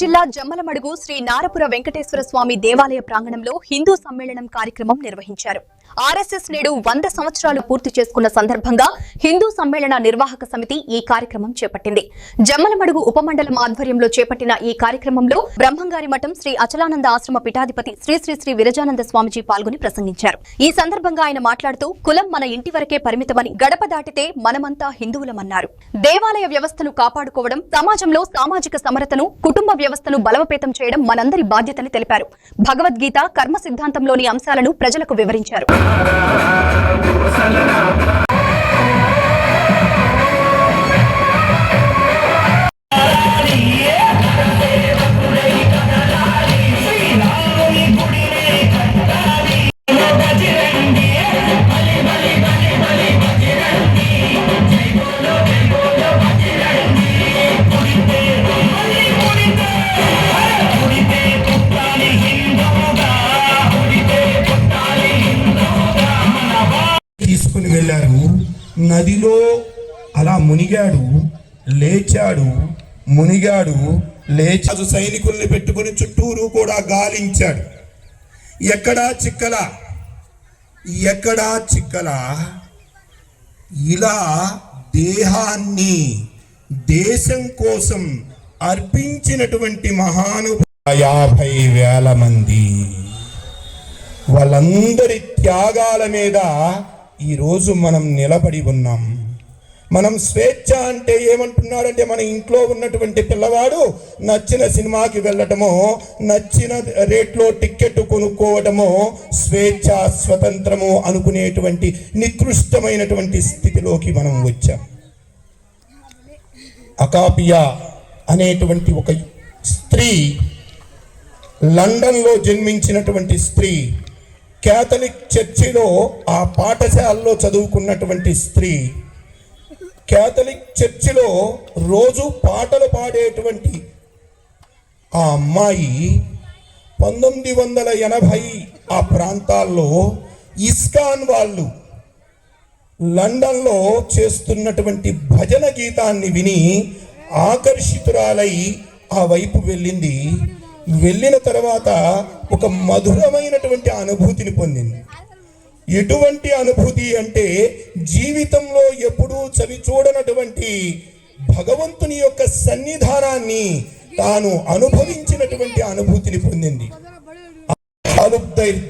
జిల్లా జమ్మలమడుగు శ్రీ నారపుర వెంకటేశ్వర స్వామి దేవాలయ ప్రాంగణంలో హిందూ సమ్మేళనం కార్యక్రమం నిర్వహించారు. ఆర్ఎస్ఎస్ నేడు 100 సంవత్సరాలు పూర్తి చేసుకున్న సందర్భంగా హిందూ సమ్మేళన నిర్వాహక సమితి ఈ కార్యక్రమం చేపట్టింది. జమ్మలమడుగు ఉపమండలం ఆధ్వర్యంలో చేపట్టిన ఈ కార్యక్రమంలో బ్రహ్మంగారి మఠం శ్రీ అచలానంద ఆశ్రమ పీఠాధిపతి శ్రీ శ్రీ శ్రీ విరజానంద స్వామిజీ పాల్గొని ప్రసంగించారు. ఈ సందర్భంగా ఆయన మాట్లాడుతూ కులం మన ఇంటి వరకే పరిమితమని, గడప దాటితే మనమంతా హిందువులమన్నారు. దేవాలయ వ్యవస్థను కాపాడుకోవడం, సమాజంలో సామాజిక సమరతను, కుటుంబ వ్యవస్థను బలోపేతం చేయడం మనందరి బాధ్యతని తెలిపారు. భగవద్గీత కర్మ సిద్ధాంతంలోని అంశాలను ప్రజలకు వివరించారు. తీసుకుని వెళ్ళారు. నదిలో అలా మునిగాడు, లేచాడు, మునిగాడు, లేచాడు. సైనికుల్ని పెట్టుకుని చుట్టూరు కూడా గాలించాడు. ఎక్కడా చిక్కలా ఇలా దేహాన్ని దేశం కోసం అర్పించినటువంటి మహానుభావులు 50,000 మంది. వాళ్ళందరి త్యాగాల మీద ఈరోజు మనం నిలబడి ఉన్నాం. మనం స్వేచ్ఛ అంటే ఏమంటున్నాడంటే, మన ఇంట్లో ఉన్నటువంటి పిల్లవాడు నచ్చిన సినిమాకి వెళ్ళటమో, నచ్చిన రేట్లో టికెట్ కొనుక్కోవటమో స్వేచ్ఛ, స్వతంత్రము అనుకునేటువంటి నికృష్టమైనటువంటి స్థితిలోకి మనం వచ్చాం. అకాపియా అనేటువంటి ఒక స్త్రీ, లండన్లో జన్మించినటువంటి స్త్రీ, కేథలిక్ చర్చిలో ఆ పాఠశాలలో చదువుకున్నటువంటి స్త్రీ, కేథలిక్ చర్చిలో రోజు పాటలు పాడేటువంటి ఆ అమ్మాయి 1980 ఆ ప్రాంతాల్లో ఇస్కాన్ వాళ్ళు లండన్లో చేస్తున్నటువంటి భజన గీతాన్ని విని ఆకర్షితురాలై ఆ వైపు వెళ్ళింది. వెళ్ళిన తర్వాత ఒక మధురమైనటువంటి అనుభూతిని పొందింది. ఎటువంటి అనుభూతి అంటే, జీవితంలో ఎప్పుడూ చవి చూడనటువంటి భగవంతుని యొక్క సన్నిధానాన్ని తాను అనుభవించినటువంటి అనుభూతిని పొందింది.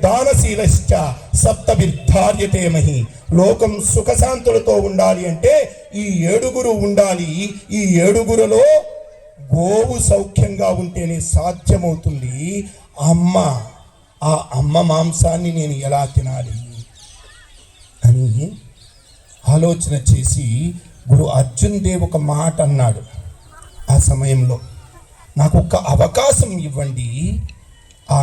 దానశీలశ్చ సప్తభిర్ధార్యతే మహి. లోకం సుఖశాంతులతో ఉండాలి అంటే ఈ 7 ఉండాలి. ఈ 7లో గోవు సౌఖ్యంగా ఉంటేనే సాధ్యమవుతుంది. ఆ అమ్మ మాంసాన్ని నేను ఎలా తినాలి అని ఆలోచన చేసి గురు అర్జున్ దేవ్ ఒక మాట అన్నాడు. ఆ సమయంలో నాకు ఒక అవకాశం ఇవ్వండి, ఆ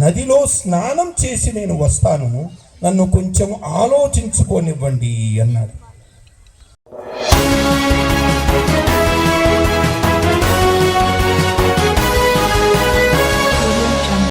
నదిలో స్నానం చేసి నేను వస్తాను, నన్ను కొంచెం ఆలోచించుకోనివ్వండి అన్నాడు.